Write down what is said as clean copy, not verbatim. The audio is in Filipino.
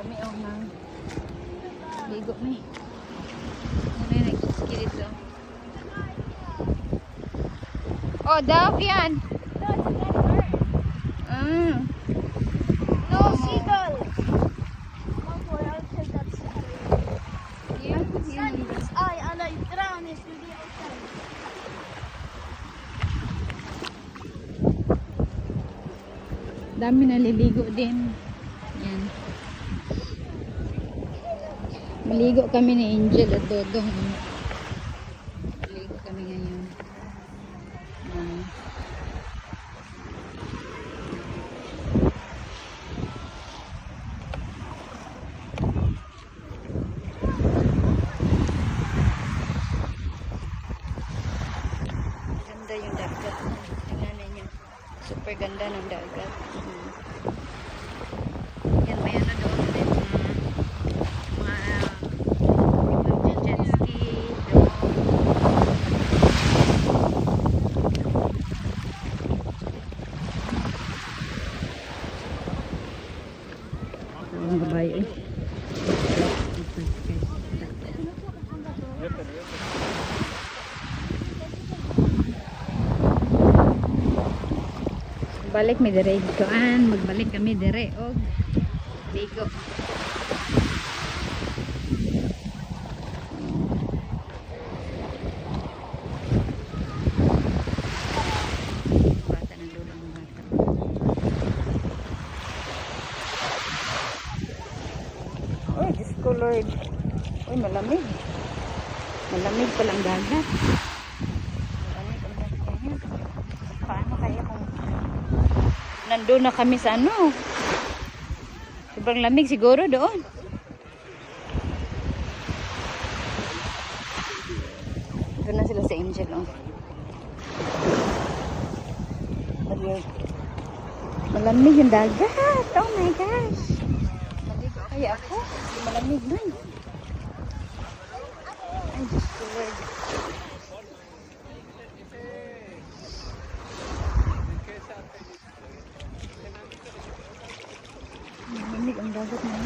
may nang ligo may. Ano yung nagsiskilit daw. Oh, dove yan. No, seagull. Oh boy, I'll take that seagull. Yan, Sun in his eye, and I drown is really outside. Dami naliligo din. Yan. Maligo kami ni Angel at Dodong. Maligo kami ngayon. Yan. Ganda yung dagat. Tingnan ninyo. Super ganda ng dagat. Yan, may ano doon ulit. Mga jet ski doon. Ang babae eh. Balik mi dire kuan, magbalik kami dire og ligo. Bata na dulo ang bata. Oy, Diyos ko Lord. Uy, malamig. Malamig palang dagat. Malamig ang dagat. Paano kaya kung nandun na kami sa ano? Sobrang lamig siguro doon. Doon na sila sa Angel. Oh. Malamig yung dagat. Oh my gosh. Maligo kaya ako. Hindi malamig man. Ay, Diyos ko Lord. Malamig ang dagat na.